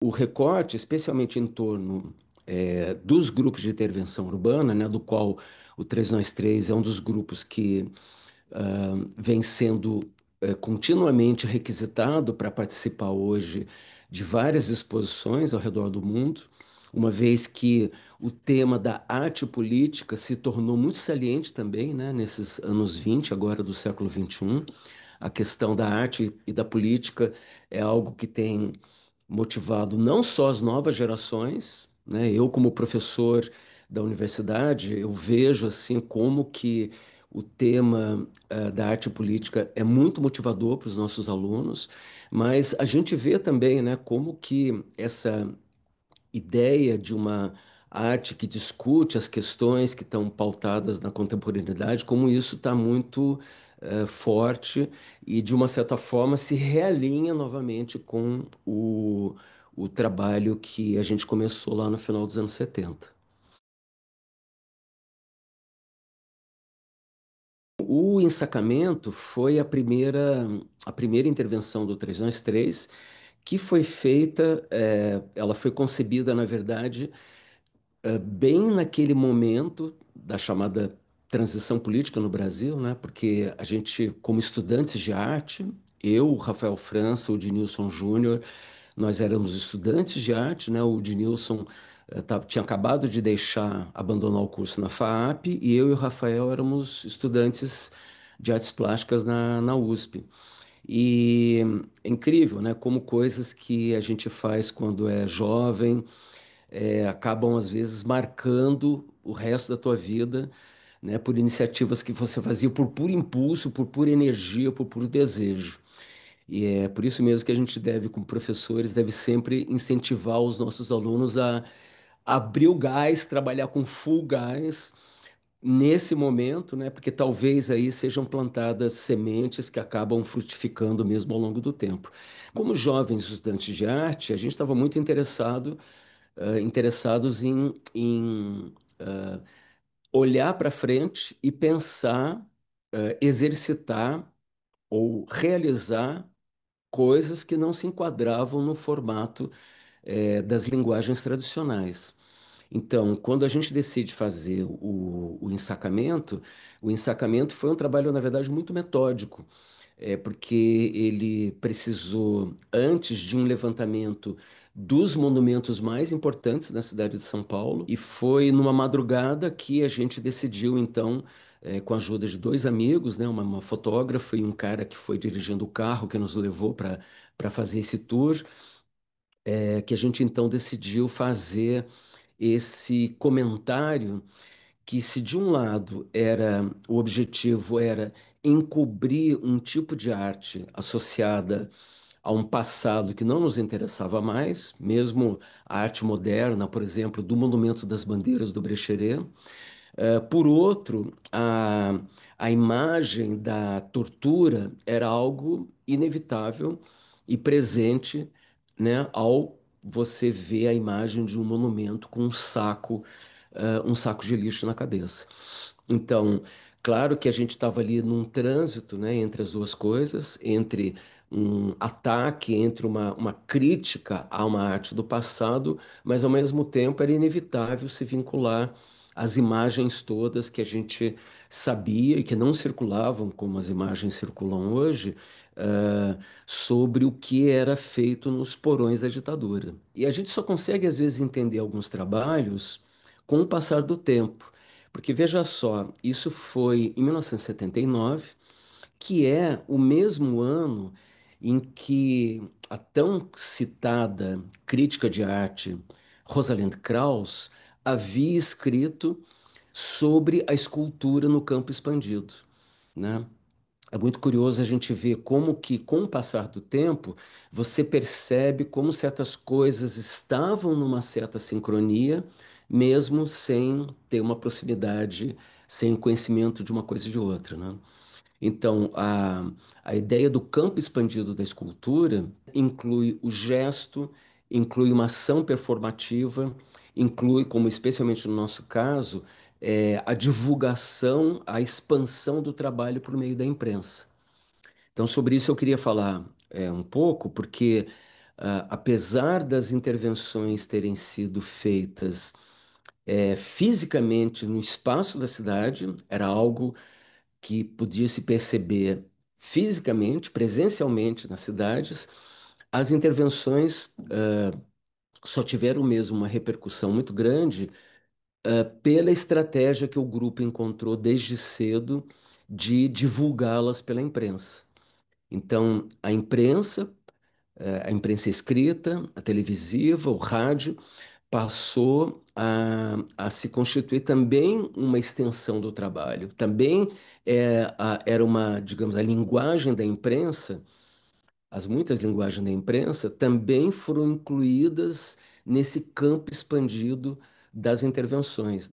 O recorte, especialmente em torno dos grupos de intervenção urbana, né, do qual o 393 é um dos grupos que vem sendo continuamente requisitado para participar hoje de várias exposições ao redor do mundo, uma vez que o tema da arte política se tornou muito saliente também, né, nesses anos 20, agora do século XXI. A questão da arte e da política é algo que tem motivado não só as novas gerações, né? Eu, como professor da universidade, eu vejo assim como que o tema da arte política é muito motivador para os nossos alunos, mas a gente vê também, né, como que essa ideia de uma arte que discute as questões que estão pautadas na contemporaneidade, como isso está muito forte e, de uma certa forma, se realinha novamente com o trabalho que a gente começou lá no final dos anos 70. O ensacamento foi a primeira intervenção do 393, que foi feita, ela foi concebida, na verdade, bem naquele momento da chamada transição política no Brasil, né? Porque a gente, como estudantes de arte, eu, o Rafael França, o Dinilson Júnior, nós éramos estudantes de arte, né? O Dinilson tinha acabado de abandonar o curso na FAAP, e eu e o Rafael éramos estudantes de artes plásticas na USP. E é incrível, né? Como coisas que a gente faz quando é jovem acabam às vezes marcando o resto da tua vida, né, por iniciativas que você fazia por puro impulso, por pura energia, por puro desejo. E é por isso mesmo que a gente deve, como professores, deve sempre incentivar os nossos alunos a abrir o gás, trabalhar com full gás nesse momento, né, porque talvez aí sejam plantadas sementes que acabam frutificando mesmo ao longo do tempo. Como jovens estudantes de arte, a gente estava muito interessados em olhar para frente e pensar, exercitar ou realizar coisas que não se enquadravam no formato, das linguagens tradicionais. Então, quando a gente decide fazer o ensacamento foi um trabalho, na verdade, muito metódico, porque ele precisou, antes de um levantamento dos monumentos mais importantes da cidade de São Paulo, e foi numa madrugada que a gente decidiu, então, com a ajuda de dois amigos, né, uma fotógrafa e um cara que foi dirigindo o carro que nos levou para fazer esse tour, que a gente então decidiu fazer esse comentário que, se de um lado o objetivo era encobrir um tipo de arte associada a um passado que não nos interessava mais, mesmo a arte moderna, por exemplo, do Monumento das Bandeiras do Brecheret. Por outro, a imagem da tortura era algo inevitável e presente, né, ao você ver a imagem de um monumento com um saco de lixo na cabeça. Então, claro que a gente estava ali num trânsito, né, entre as duas coisas, entre um ataque, entre uma crítica a uma arte do passado, mas ao mesmo tempo era inevitável se vincular às imagens todas que a gente sabia e que não circulavam como as imagens circulam hoje, ah, sobre o que era feito nos porões da ditadura. E a gente só consegue, às vezes, entender alguns trabalhos com o passar do tempo. Porque veja só, isso foi em 1979, que é o mesmo ano em que a tão citada crítica de arte Rosalind Krauss havia escrito sobre a escultura no campo expandido, né? É muito curioso a gente ver como que, com o passar do tempo, você percebe como certas coisas estavam numa certa sincronia, mesmo sem ter uma proximidade, sem conhecimento de uma coisa e de outra, né? Então, a ideia do campo expandido da escultura inclui o gesto, inclui uma ação performativa, inclui, como especialmente no nosso caso, a divulgação, a expansão do trabalho por meio da imprensa. Então, sobre isso eu queria falar um pouco, porque apesar das intervenções terem sido feitas fisicamente no espaço da cidade, era algo que podia se perceber fisicamente, presencialmente nas cidades, as intervenções só tiveram mesmo uma repercussão muito grande pela estratégia que o grupo encontrou desde cedo de divulgá-las pela imprensa. Então, a imprensa escrita, a televisiva, o rádio, passou a se constituir também uma extensão do trabalho. Também era uma, digamos, a linguagem da imprensa, as muitas linguagens da imprensa também foram incluídas nesse campo expandido das intervenções.